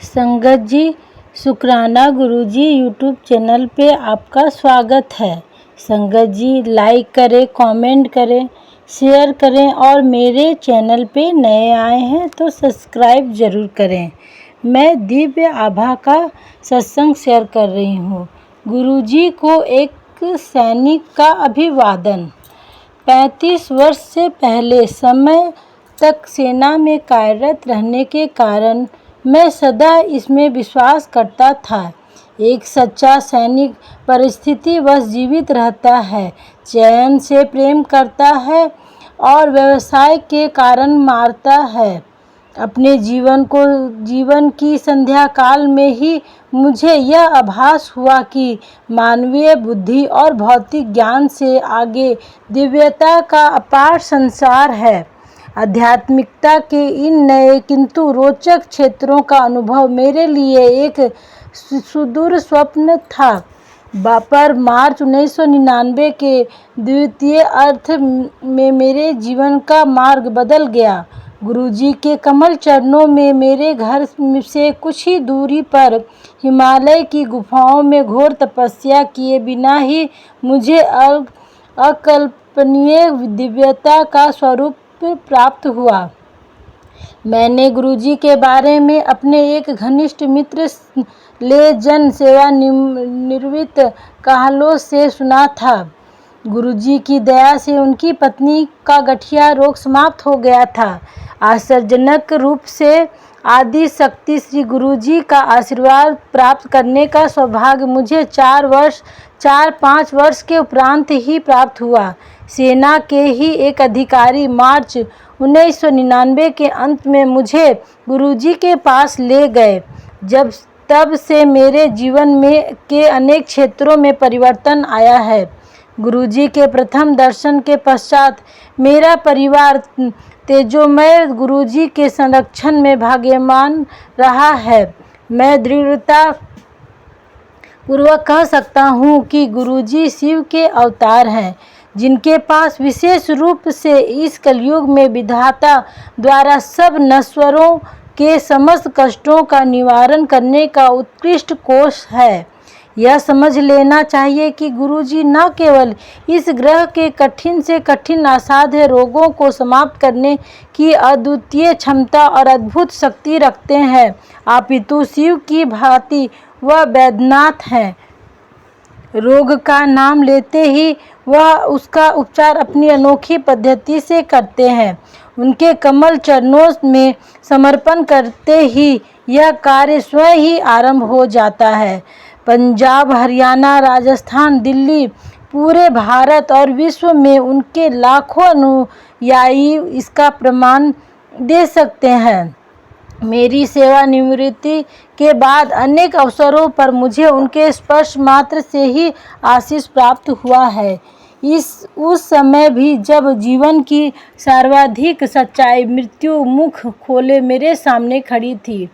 संगत जी, शुक्राना गुरुजी YouTube channel पे आपका स्वागत है। संगत जी, लाइक करें, कमेंट करें, शेयर करें और मेरे चैनल पे नए आए हैं तो सब्सक्राइब ज़रूर करें। मैं दिव्य आभा का सत्संग शेयर कर रही हूँ। गुरुजी को एक सैनिक का अभिवादन। 35 वर्ष से पहले समय तक सेना में कार्यरत रहने के कारण मैं सदा इसमें विश्वास करता था। एक सच्चा सैनिक परिस्थितिवश जीवित रहता है, चैन से प्रेम करता है और व्यवसाय के कारण मारता है। अपने जीवन की संध्या काल में ही मुझे यह आभास हुआ कि मानवीय बुद्धि और भौतिक ज्ञान से आगे दिव्यता का अपार संसार है। आध्यात्मिकता के इन नए किंतु रोचक क्षेत्रों का अनुभव मेरे लिए एक सुदूर स्वप्न था। पर मार्च 1999 के द्वितीय अर्थ में मेरे जीवन का मार्ग बदल गया। गुरुजी के कमल चरणों में मेरे घर से कुछ ही दूरी पर हिमालय की गुफाओं में घोर तपस्या किए बिना ही मुझे अकल्पनीय दिव्यता का स्वरूप प्राप्त हुआ। मैंने गुरुजी के बारे में अपने एक घनिष्ठ मित्र ले जन सेवानिवृत्त काहलो से सुना था। गुरुजी की दया से उनकी पत्नी का गठिया रोग समाप्त हो गया था। आश्चर्यजनक रूप से आदि शक्ति श्री गुरुजी का आशीर्वाद प्राप्त करने का सौभाग्य मुझे 4-5 वर्ष के उपरांत ही प्राप्त हुआ। सेना के ही एक अधिकारी मार्च 1999 के अंत में मुझे गुरुजी के पास ले गए। तब से मेरे जीवन में के अनेक क्षेत्रों में परिवर्तन आया है। गुरुजी के प्रथम दर्शन के पश्चात मेरा परिवार तेजोमय गुरुजी के संरक्षण में भाग्यवान रहा है। मैं दृढ़ता पूर्वक कह सकता हूँ कि गुरुजी शिव के अवतार हैं, जिनके पास विशेष रूप से इस कलयुग में विधाता द्वारा सब नश्वरों के समस्त कष्टों का निवारण करने का उत्कृष्ट कोष है। यह समझ लेना चाहिए कि गुरुजी न केवल इस ग्रह के कठिन से कठिन असाध्य रोगों को समाप्त करने की अद्वितीय क्षमता और अद्भुत शक्ति रखते हैं, अपितु शिव की भांति वह वैद्यनाथ हैं। रोग का नाम लेते ही वह उसका उपचार अपनी अनोखी पद्धति से करते हैं। उनके कमल चरणों में समर्पण करते ही यह कार्य स्वयं ही आरंभ हो जाता है। पंजाब, हरियाणा, राजस्थान, दिल्ली, पूरे भारत और विश्व में उनके लाखों अनुयायी इसका प्रमाण दे सकते हैं। मेरी सेवानिवृत्ति के बाद अनेक अवसरों पर मुझे उनके स्पर्श मात्र से ही आशीष प्राप्त हुआ है। उस समय भी जब जीवन की सर्वाधिक सच्चाई मृत्यु मुख खोले मेरे सामने खड़ी थी।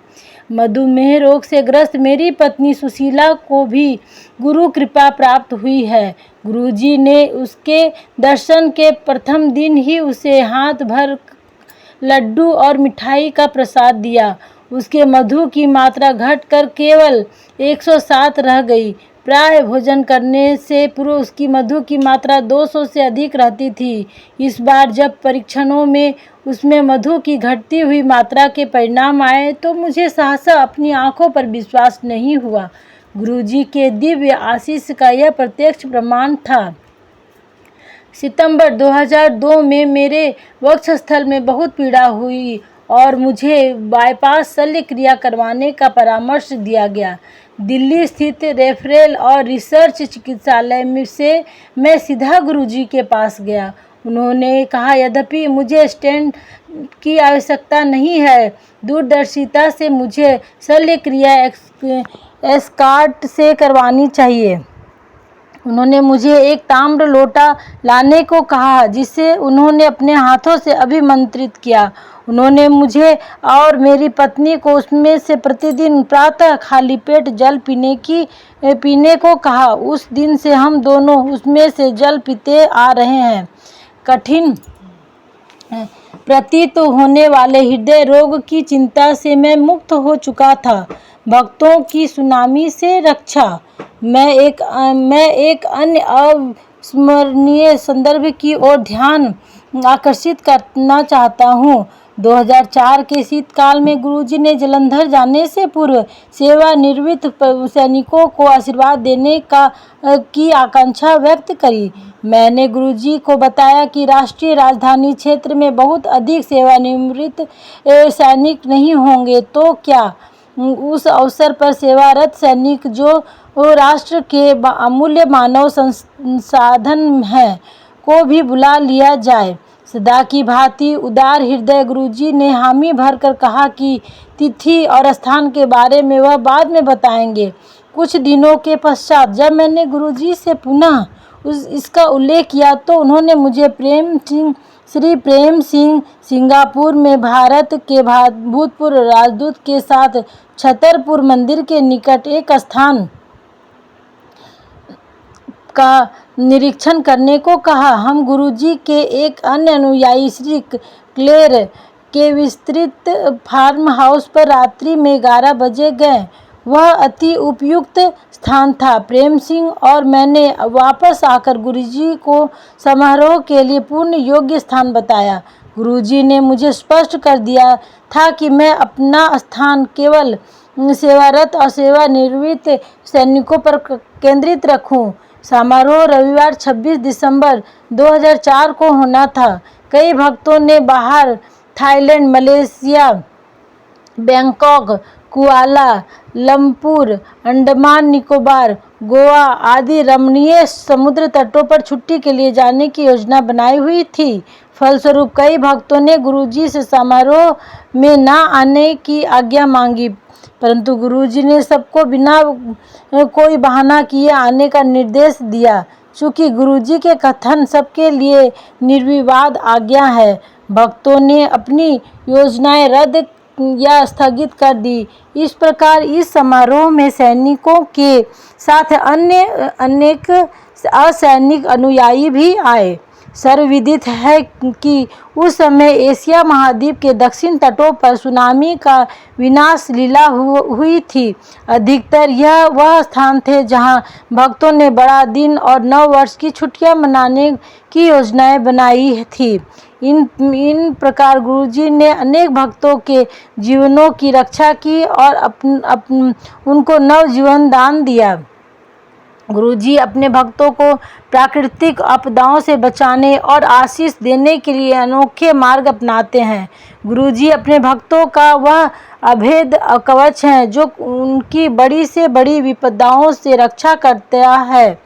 मधुमेह रोग से ग्रस्त मेरी पत्नी सुशीला को भी गुरु कृपा प्राप्त हुई है। गुरुजी ने उसके दर्शन के प्रथम दिन ही उसे हाथ भर लड्डू और मिठाई का प्रसाद दिया। उसके मधु की मात्रा घटकर केवल 107 रह गई। प्राय भोजन करने से पूर्व उसकी मधु की मात्रा 200 से अधिक रहती थी। इस बार जब परीक्षणों में उसमें मधु की घटती हुई मात्रा के परिणाम आए तो मुझे सहसा अपनी आंखों पर विश्वास नहीं हुआ। गुरुजी के दिव्य आशीष का यह प्रत्यक्ष प्रमाण था। सितंबर 2002 में मेरे वक्षस्थल में बहुत पीड़ा हुई और मुझे बाईपास शल्य क्रिया करवाने का परामर्श दिया गया। दिल्ली स्थित रेफरल और रिसर्च चिकित्सालय से मैं सीधा गुरुजी के पास गया। उन्होंने कहा, यद्यपि मुझे स्टेंट की आवश्यकता नहीं है, दूरदर्शिता से मुझे शल्य क्रिया एस्कॉर्ट से करवानी चाहिए। उन्होंने मुझे एक ताम्र लोटा लाने को कहा, जिसे उन्होंने अपने हाथों से अभिमंत्रित किया। उन्होंने मुझे और मेरी पत्नी को उसमें से प्रतिदिन प्रातः खाली पेट जल पीने को कहा। उस दिन से हम दोनों उसमें से जल पीते आ रहे हैं। प्रतीत होने वाले हृदय रोग की चिंता से मैं मुक्त हो चुका था। भक्तों की सुनामी से रक्षा। मैं एक अन्य अविस्मरणीय संदर्भ की ओर ध्यान आकर्षित करना चाहता हूँ। 2004 के शीतकाल में गुरुजी ने जलंधर जाने से पूर्व सेवानिवृत्त सैनिकों को आशीर्वाद देने की आकांक्षा व्यक्त करी। मैंने गुरुजी को बताया कि राष्ट्रीय राजधानी क्षेत्र में बहुत अधिक सेवानिवृत्त सैनिक नहीं होंगे, तो क्या उस अवसर पर सेवारत सैनिक जो राष्ट्र के अमूल्य मानव संसाधन हैं को भी बुला लिया जाए। सदा की भांति उदार हृदय गुरुजी ने हामी भरकर कहा कि तिथि और स्थान के बारे में वह बाद में बताएंगे। कुछ दिनों के पश्चात जब मैंने गुरुजी से पुनः इसका उल्लेख किया तो उन्होंने मुझे श्री प्रेम सिंह सिंगापुर में भारत के भूतपूर्व राजदूत के साथ छतरपुर मंदिर के निकट एक स्थान का निरीक्षण करने को कहा। हम गुरुजी के एक अन्य अनुयायी श्री क्लेर के विस्तृत फार्म हाउस पर रात्रि में 11 बजे गए। वह अति उपयुक्त स्थान था। प्रेम सिंह और मैंने वापस आकर गुरुजी को समारोह के लिए पूर्ण योग्य स्थान बताया। गुरुजी ने मुझे स्पष्ट कर दिया था कि मैं अपना स्थान केवल सेवारत और सेवानिवृत्त सैनिकों पर केंद्रित रखूं। समारोह रविवार 26 दिसंबर 2004 को होना था। कई भक्तों ने बाहर Thailand, Malaysia, Bangkok, कुआला Lumpur, Andaman Nicobar, Goa आदि रमणीय समुद्र तटों पर छुट्टी के लिए जाने की योजना बनाई हुई थी। फलस्वरूप कई भक्तों ने गुरुजी से समारोह में न आने की आज्ञा मांगी, परंतु गुरुजी ने सबको बिना कोई बहाना किए आने का निर्देश दिया। चूँकि गुरुजी के कथन सबके लिए निर्विवाद आज्ञा है, भक्तों ने अपनी योजनाएं रद्द या स्थगित कर दी। इस प्रकार इस समारोह में सैनिकों के साथ अनेक असैनिक अनुयायी भी आए। सर्वविदित है कि उस समय एशिया महाद्वीप के दक्षिण तटों पर सुनामी का विनाश लीला हुई थी। अधिकतर यह वह स्थान थे जहां भक्तों ने बड़ा दिन और नव वर्ष की छुट्टियां मनाने की योजनाएं बनाई थी। इन प्रकार गुरुजी ने अनेक भक्तों के जीवनों की रक्षा की और उनको नव जीवन दान दिया। गुरुजी अपने भक्तों को प्राकृतिक आपदाओं से बचाने और आशीष देने के लिए अनोखे मार्ग अपनाते हैं। गुरुजी अपने भक्तों का वह अभेद कवच है जो उनकी बड़ी से बड़ी विपदाओं से रक्षा करता है।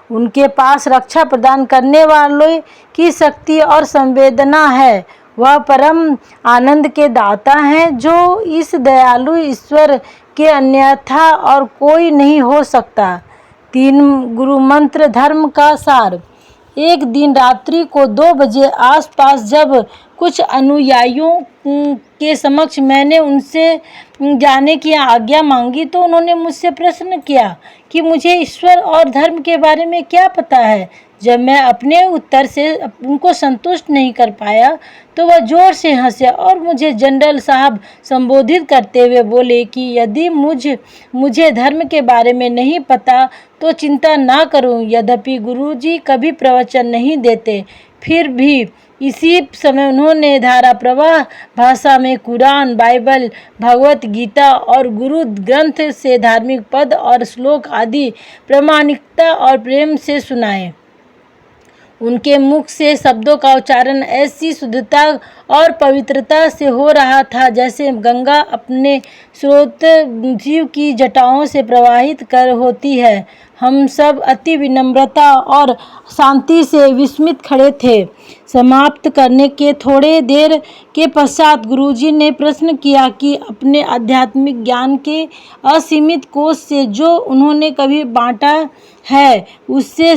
उनके पास रक्षा प्रदान करने वालों की शक्ति और संवेदना है। वह परम आनंद के दाता हैं जो इस दयालु ईश्वर के अन्यथा और कोई नहीं हो सकता। 3 गुरु मंत्र धर्म का सार। एक दिन रात्रि को 2 बजे आसपास जब कुछ अनुयायियों के समक्ष मैंने उनसे जाने की आज्ञा मांगी तो उन्होंने मुझसे प्रश्न किया कि मुझे ईश्वर और धर्म के बारे में क्या पता है। जब मैं अपने उत्तर से उनको संतुष्ट नहीं कर पाया तो वह जोर से हंसे और मुझे जनरल साहब संबोधित करते हुए बोले कि यदि मुझे धर्म के बारे में नहीं पता तो चिंता ना करूं। यद्यपि गुरुजी कभी प्रवचन नहीं देते, फिर भी इसी समय उन्होंने धारा प्रवाह भाषा में कुरान, बाइबल, भगवत गीता और गुरु ग्रंथ से धार्मिक पद और श्लोक आदि प्रामाणिकता और प्रेम से सुनाए। उनके मुख से शब्दों का उच्चारण ऐसी शुद्धता और पवित्रता से हो रहा था जैसे गंगा अपने स्रोत जीव की जटाओं से प्रवाहित कर होती है। हम सब अति विनम्रता और शांति से विस्मित खड़े थे। समाप्त करने के थोड़े देर के पश्चात गुरुजी ने प्रश्न किया कि अपने आध्यात्मिक ज्ञान के असीमित कोष से जो उन्होंने कभी बांटा है उससे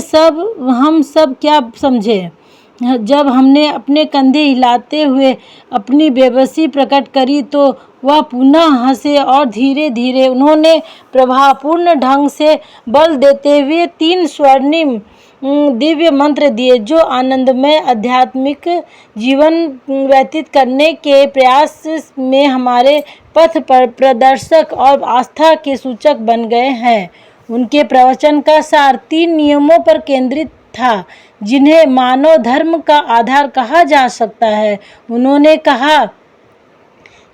हम सब क्या समझे। जब हमने अपने कंधे हिलाते हुए अपनी बेबसी प्रकट करी तो वह पुनः हंसे और धीरे धीरे उन्होंने प्रभावपूर्ण ढंग से बल देते हुए 3 स्वर्णिम दिव्य मंत्र दिए, जो आनंदमय आध्यात्मिक जीवन व्यतीत करने के प्रयास में हमारे पथ पर प्रदर्शक और आस्था के सूचक बन गए हैं। उनके प्रवचन का सार 3 नियमों पर केंद्रित था, जिन्हें मानव धर्म का आधार कहा जा सकता है। उन्होंने कहा,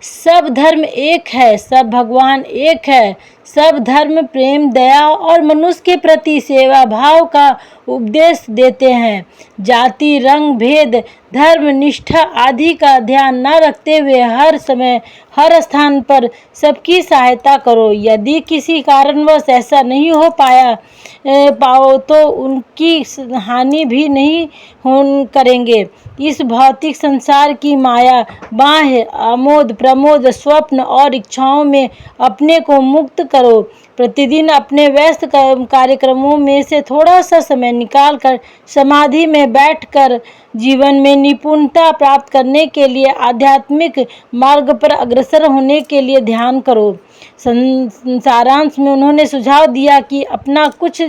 सब धर्म एक है, सब भगवान एक है, सब धर्म प्रेम, दया और मनुष्य के प्रति सेवा भाव का उपदेश देते हैं। जाति, रंग, भेद, धर्म, निष्ठा आदि का ध्यान न रखते हुए हर समय हर स्थान पर सबकी सहायता करो। यदि किसी कारणवश ऐसा नहीं हो पाओ तो उनकी हानि भी नहीं करेंगे। इस भौतिक संसार की माया, बाह्य आमोद प्रमोद, स्वप्न और इच्छाओं में अपने को मुक्त करो। प्रतिदिन अपने व्यस्त कार्यक्रमों में से थोड़ा सा समय निकालकर समाधि में बैठकर जीवन में निपुणता प्राप्त करने के लिए आध्यात्मिक मार्ग पर अग्रसर होने के लिए ध्यान करो। सारांश में उन्होंने सुझाव दिया कि अपना कुछ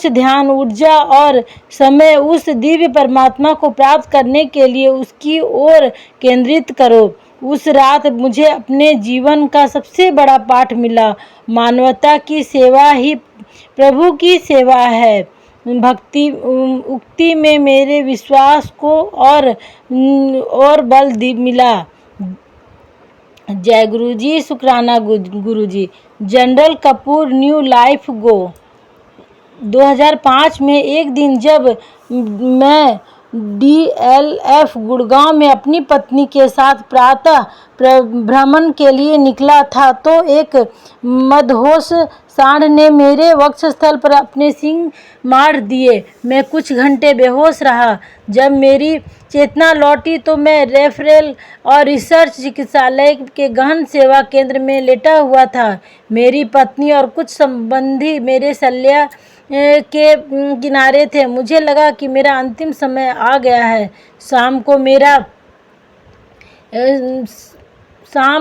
ध्यान, ऊर्जा और समय उस दिव्य परमात्मा को प्राप्त करने के लिए उसकी ओर केंद्रित करो। उस रात मुझे अपने जीवन का सबसे बड़ा पाठ मिला। मानवता की सेवा ही प्रभु की सेवा है। भक्ति उक्ति में मेरे विश्वास को और बल मिला। जय गुरु जी, शुक्राना Guru ji. General Kapoor, new life go. 2005 में एक दिन जब मैं DLF गुड़गांव में अपनी पत्नी के साथ प्रातः भ्रमण के लिए निकला था तो एक मदहोश सांड ने मेरे वक्षस्थल पर अपने सींग मार दिए। मैं कुछ घंटे बेहोश रहा। जब मेरी चेतना लौटी तो मैं रेफरल और रिसर्च चिकित्सालय के गहन सेवा केंद्र में लेटा हुआ था। मेरी पत्नी और कुछ संबंधी मेरे शल्य के किनारे थे। मुझे लगा कि मेरा अंतिम समय आ गया है। शाम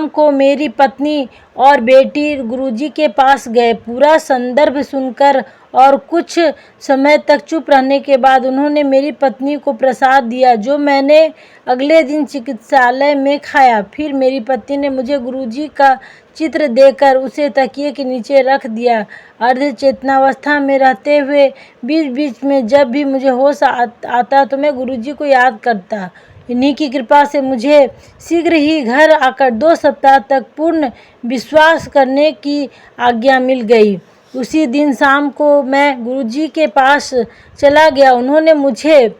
को मेरी पत्नी और बेटी गुरुजी के पास गए। पूरा संदर्भ सुनकर और कुछ समय तक चुप रहने के बाद उन्होंने मेरी पत्नी को प्रसाद दिया, जो मैंने अगले दिन चिकित्सालय में खाया। फिर मेरी पत्नी ने मुझे गुरुजी का चित्र देकर उसे तकिए के नीचे रख दिया। अर्ध चेतनावस्था में रहते हुए बीच बीच में जब भी मुझे होश आता तो मैं गुरुजी को याद करता। इन्हीं की कृपा से मुझे शीघ्र ही घर आकर 2 सप्ताह तक पूर्ण विश्वास करने की आज्ञा मिल गई। उसी दिन शाम को मैं गुरुजी के पास चला गया। उन्होंने मुझे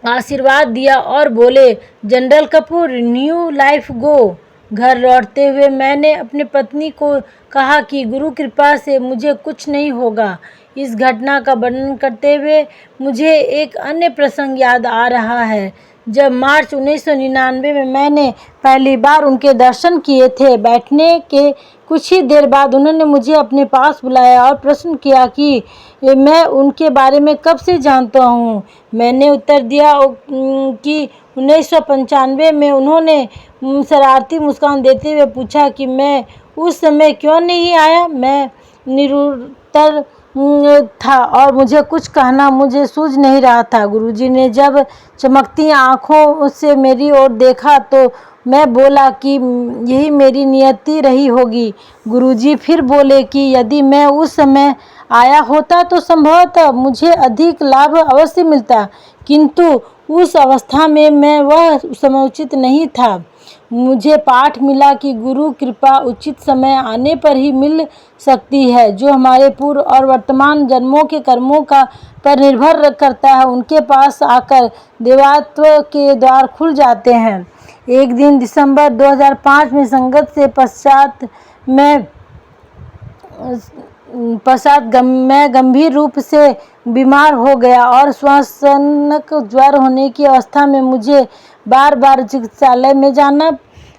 आशीर्वाद दिया और बोले, जनरल कपूर, न्यू लाइफ गो। घर लौटते हुए मैंने अपनी पत्नी को कहा कि गुरु कृपा से मुझे कुछ नहीं होगा। इस घटना का वर्णन करते हुए मुझे एक अन्य प्रसंग याद आ रहा है। जब मार्च 1999 में मैंने पहली बार उनके दर्शन किए थे, बैठने के कुछ ही देर बाद उन्होंने मुझे अपने पास बुलाया और प्रश्न किया कि मैं उनके बारे में कब से जानता हूँ। मैंने उत्तर दिया कि 1995 में। उन्होंने शरारती मुस्कान देते हुए पूछा कि मैं उस समय क्यों नहीं आया। मैं निरुत्तर था और मुझे कुछ कहना मुझे सूझ नहीं रहा था। गुरुजी ने जब चमकती आंखों से मेरी ओर देखा तो मैं बोला कि यही मेरी नियति रही होगी। गुरुजी फिर बोले कि यदि मैं उस समय आया होता तो संभवतः मुझे अधिक लाभ अवश्य मिलता, किंतु उस अवस्था में मैं वह समुचित नहीं था। मुझे पाठ मिला कि गुरु कृपा उचित समय आने पर ही मिल सकती है, जो हमारे पूर्व और वर्तमान जन्मों के कर्मों का पर निर्भर करता है। उनके पास आकर देवत्व के द्वार खुल जाते हैं। एक दिन दिसंबर 2005 में संगत से पश्चात मैं गंभीर रूप से बीमार हो गया और श्वसनक ज्वर होने की अवस्था में मुझे बार बार चिकित्सालय में जाना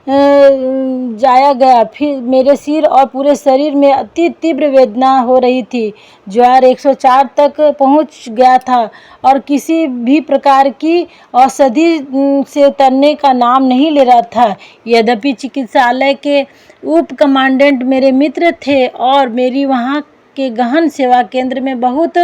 जाया गया। फिर मेरे सिर और पूरे शरीर में अति तीव्र वेदना हो रही थी। ज्वर 104 तक पहुंच गया था और किसी भी प्रकार की औषधि से उतरने का नाम नहीं ले रहा था। यद्यपि चिकित्सालय के उप कमांडेंट मेरे मित्र थे और मेरी वहाँ के गहन सेवा केंद्र में बहुत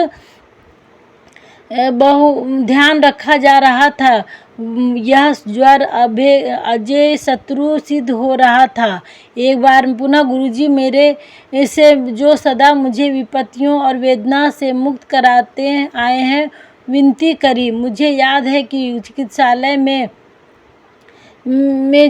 ध्यान रखा जा रहा था, यह ज्वर अजय शत्रु सिद्ध हो रहा था। एक बार पुनः गुरुजी मेरे से जो सदा मुझे विपत्तियों और वेदना से मुक्त कराते आए हैं, विनती करी। मुझे याद है कि चिकित्सालय में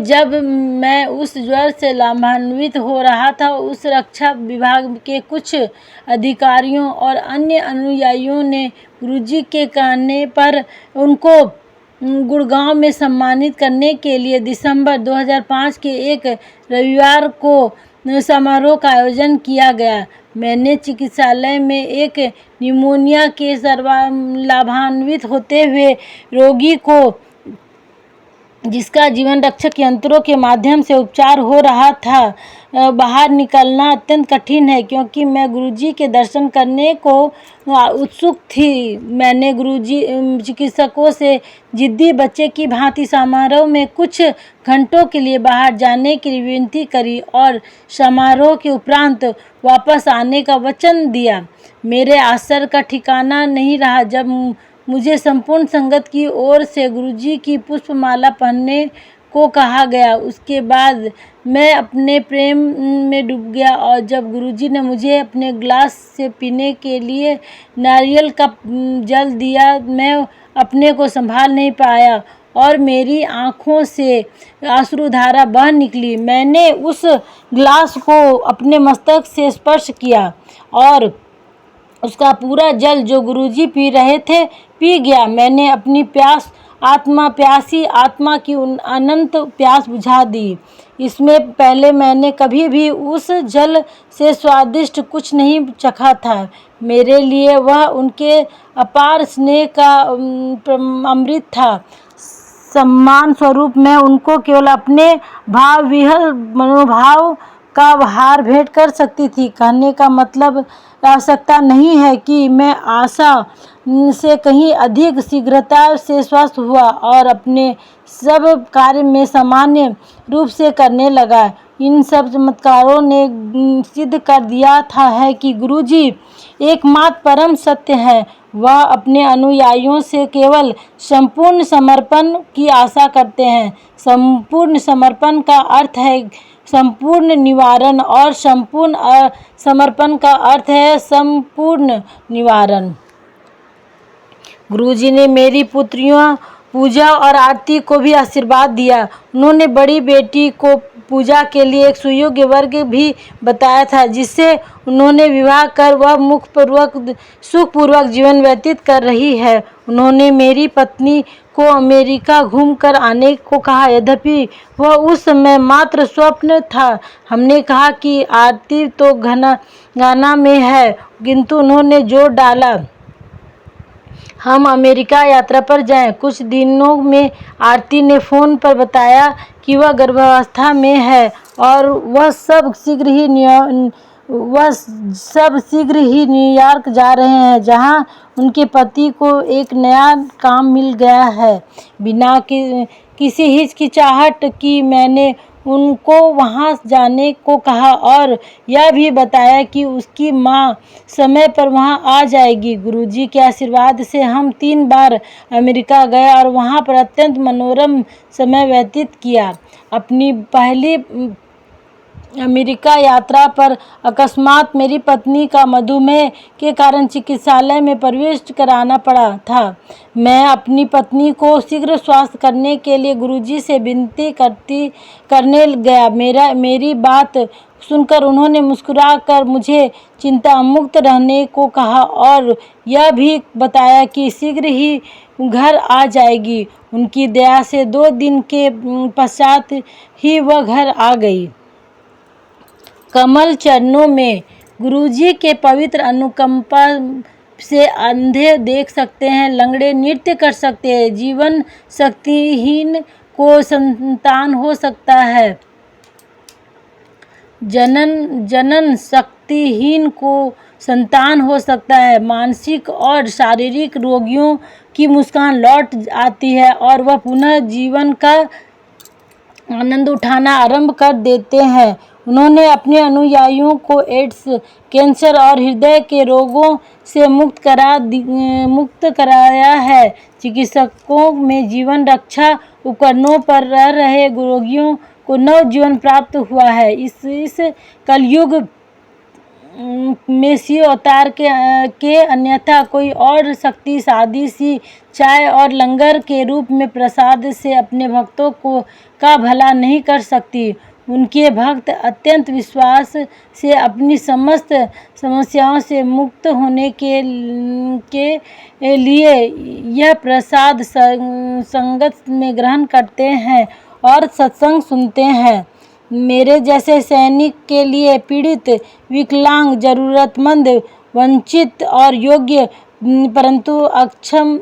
जब मैं उस ज्वर से लाभान्वित हो रहा था, उस रक्षा विभाग के कुछ अधिकारियों और अन्य अनुयायियों ने गुरुजी के कहने पर उनको गुड़गांव में सम्मानित करने के लिए दिसंबर 2005 के एक रविवार को समारोह का आयोजन किया गया। मैंने चिकित्सालय में एक निमोनिया के लाभान्वित होते हुए रोगी को, जिसका जीवन रक्षक यंत्रों के माध्यम से उपचार हो रहा था, बाहर निकलना अत्यंत कठिन है, क्योंकि मैं गुरुजी के दर्शन करने को उत्सुक थी। मैंने गुरुजी चिकित्सकों से जिद्दी बच्चे की भांति समारोह में कुछ घंटों के लिए बाहर जाने की विनती करी और समारोह के उपरांत वापस आने का वचन दिया। मेरे आश्चर्य का ठिकाना नहीं रहा जब मुझे संपूर्ण संगत की ओर से गुरुजी की पुष्पमाला पहनने को कहा गया। उसके बाद मैं अपने प्रेम में डूब गया और जब गुरुजी ने मुझे अपने ग्लास से पीने के लिए नारियल का जल दिया, मैं अपने को संभाल नहीं पाया और मेरी आँखों से अश्रुधारा बह निकली। मैंने उस ग्लास को अपने मस्तक से स्पर्श किया और उसका पूरा जल जो गुरुजी पी रहे थे पी गया। मैंने अपनी प्यासी आत्मा की अनंत प्यास बुझा दी। इसमें पहले मैंने कभी भी उस जल से स्वादिष्ट कुछ नहीं चखा था। मेरे लिए वह उनके अपार स्नेह का अमृत था। सम्मान स्वरूप मैं उनको केवल अपने भावविहल मनोभाव का हार भेंट कर सकती थी। कहने का मतलब आवश्यकता नहीं है कि मैं आशा से कहीं अधिक शीघ्रता से स्वस्थ हुआ और अपने सब कार्य में सामान्य रूप से करने लगा। इन सब चमत्कारों ने सिद्ध कर दिया था है कि गुरुजी एकमात्र परम सत्य है। वह अपने अनुयायियों से केवल संपूर्ण समर्पण की आशा करते हैं। संपूर्ण समर्पण का अर्थ है संपूर्ण निवारण और संपूर्ण समर्पण का अर्थ है संपूर्ण निवारण। गुरुजी ने मेरी पुत्रियों पूजा और आरती को भी आशीर्वाद दिया। उन्होंने बड़ी बेटी को पूजा के लिए एक सुयोग्य वर्ग भी बताया था, जिससे उन्होंने विवाह कर वह सुखपूर्वक जीवन व्यतीत कर रही है। उन्होंने मेरी पत्नी को अमेरिका घूमकर आने को कहा, यद्यपि वह उस समय मात्र स्वप्न था। हमने कहा कि आरती तो गाना में है, किंतु उन्होंने जोर डाला हम अमेरिका यात्रा पर जाएं। कुछ दिनों में आरती ने फ़ोन पर बताया कि वह गर्भावस्था में है और वह सब शीघ्र ही न्यूयॉर्क जा रहे हैं, जहां उनके पति को एक नया काम मिल गया है। बिना किसी हिचकिचाहट की मैंने उनको वहां जाने को कहा और यह भी बताया कि उसकी मां समय पर वहां आ जाएगी। गुरुजी के आशीर्वाद से हम 3 बार अमेरिका गए और वहां पर अत्यंत मनोरम समय व्यतीत किया। अपनी पहली अमेरिका यात्रा पर अकस्मात मेरी पत्नी का मधुमेह के कारण चिकित्सालय में प्रवेश कराना पड़ा था। मैं अपनी पत्नी को शीघ्र स्वास्थ्य करने के लिए गुरुजी से विनती करने गया। मेरी बात सुनकर उन्होंने मुस्कुराकर मुझे चिंता मुक्त रहने को कहा और यह भी बताया कि शीघ्र ही घर आ जाएगी। उनकी दया से 2 दिन के पश्चात ही वह घर आ गई। कमल चरणों में गुरुजी के पवित्र अनुकंपा से अंधे देख सकते हैं, लंगड़े नृत्य कर सकते हैं, जीवन शक्तिहीन को संतान हो सकता है। जनन शक्तिहीन को संतान हो सकता है। मानसिक और शारीरिक रोगियों की मुस्कान लौट आती है और वह पुनः जीवन का आनंद उठाना आरंभ कर देते हैं। उन्होंने अपने अनुयायियों को एड्स, कैंसर और हृदय के रोगों से मुक्त कराया है। चिकित्सकों में जीवन रक्षा उपकरणों पर रह रहे रोगियों को नव जीवन प्राप्त हुआ है। इस कलयुग मेसिह अवतार के अन्यथा कोई और शक्ति सादी सी चाय और लंगर के रूप में प्रसाद से अपने भक्तों का भला नहीं कर सकती। उनके भक्त अत्यंत विश्वास से अपनी समस्त समस्याओं से मुक्त होने के लिए यह प्रसाद संगत में ग्रहण करते हैं और सत्संग सुनते हैं। मेरे जैसे सैनिक के लिए पीड़ित, विकलांग, जरूरतमंद, वंचित और योग्य परंतु अक्षम,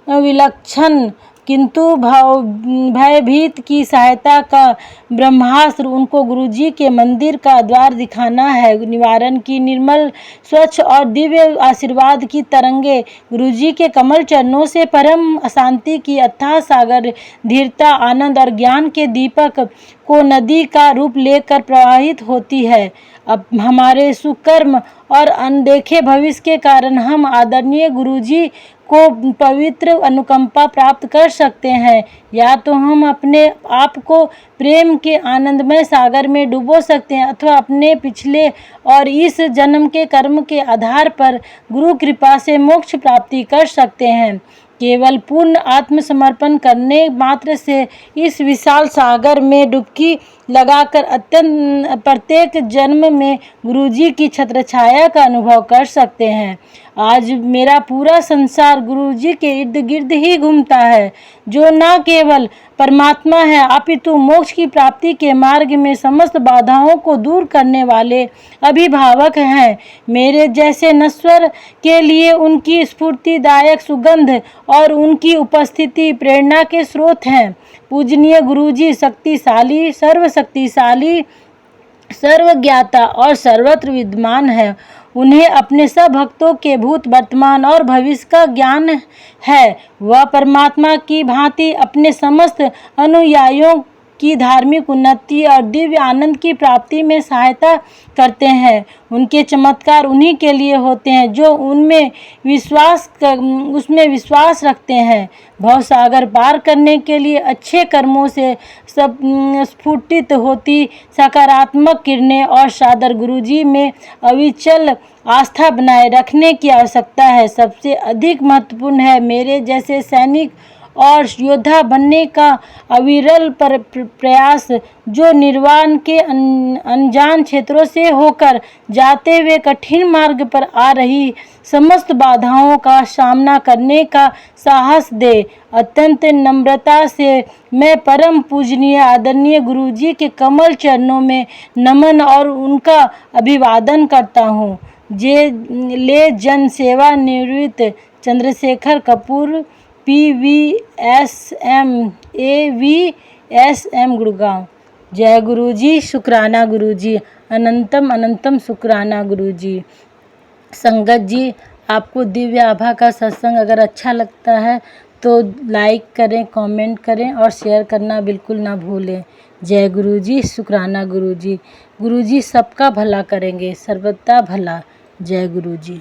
विलक्षण किंतु भयभीत की सहायता का ब्रह्मास्त्र उनको गुरुजी के मंदिर का द्वार दिखाना है। निवारण की निर्मल, स्वच्छ और दिव्य आशीर्वाद की तरंगे गुरुजी के कमल चरणों से परम शांति की अथाह सागर, धीरता, आनंद और ज्ञान के दीपक को नदी का रूप लेकर प्रवाहित होती है। अब हमारे सुकर्म और अनदेखे भविष्य के कारण हम आदरणीय गुरुजी को पवित्र अनुकंपा प्राप्त कर सकते हैं, या तो हम अपने आप को प्रेम के आनंदमय सागर में डुबो सकते हैं अथवा अपने पिछले और इस जन्म के कर्म के आधार पर गुरु कृपा से मोक्ष प्राप्ति कर सकते हैं। केवल पूर्ण आत्मसमर्पण करने मात्र से इस विशाल सागर में डुबकी लगाकर प्रत्येक जन्म में गुरुजी की छत्रछाया का अनुभव कर सकते हैं। आज मेरा पूरा संसार गुरुजी के इर्द गिर्द ही घूमता है, जो न केवल परमात्मा है अपितु मोक्ष की प्राप्ति के मार्ग में समस्त बाधाओं को दूर करने वाले अभिभावक हैं। मेरे जैसे नश्वर के लिए उनकी स्फूर्तिदायक सुगंध और उनकी उपस्थिति प्रेरणा के स्रोत हैं। पूजनीय गुरुजी शक्तिशाली, सर्वशक्तिशाली, सर्वज्ञाता और सर्वत्र विद्यमान है। उन्हें अपने सब भक्तों के भूत, वर्तमान और भविष्य का ज्ञान है। वह परमात्मा की भांति अपने समस्त अनुयायियों की धार्मिक उन्नति और दिव्य आनंद की प्राप्ति में सहायता करते हैं। उनके चमत्कार उन्हीं के लिए होते हैं जो उसमें विश्वास रखते हैं। भवसागर पार करने के लिए अच्छे कर्मों से स्फुटित होती सकारात्मक किरणें और सादर गुरुजी में अविचल आस्था बनाए रखने की आवश्यकता है। सबसे अधिक महत्वपूर्ण है मेरे जैसे सैनिक और योद्धा बनने का अविरल प्रयास, जो निर्वाण के अनजान क्षेत्रों से होकर जाते हुए कठिन मार्ग पर आ रही समस्त बाधाओं का सामना करने का साहस दे। अत्यंत नम्रता से मैं परम पूजनीय आदरणीय गुरुजी के कमल चरणों में नमन और उनका अभिवादन करता हूँ। ले जन सेवा निवृत्त चंद्रशेखर कपूर, PVSM AVSM गुड़गांव। जय गुरुजी, शुक्राना गुरुजी, अनंतम अनंतम शुक्राना गुरुजी। संगत जी, आपको दिव्य आभा का सत्संग अगर अच्छा लगता है तो लाइक करें, कमेंट करें और शेयर करना बिल्कुल ना भूलें। जय गुरुजी, शुक्राना गुरुजी। गुरुजी सबका भला करेंगे, सर्वदा भला। जय गुरुजी।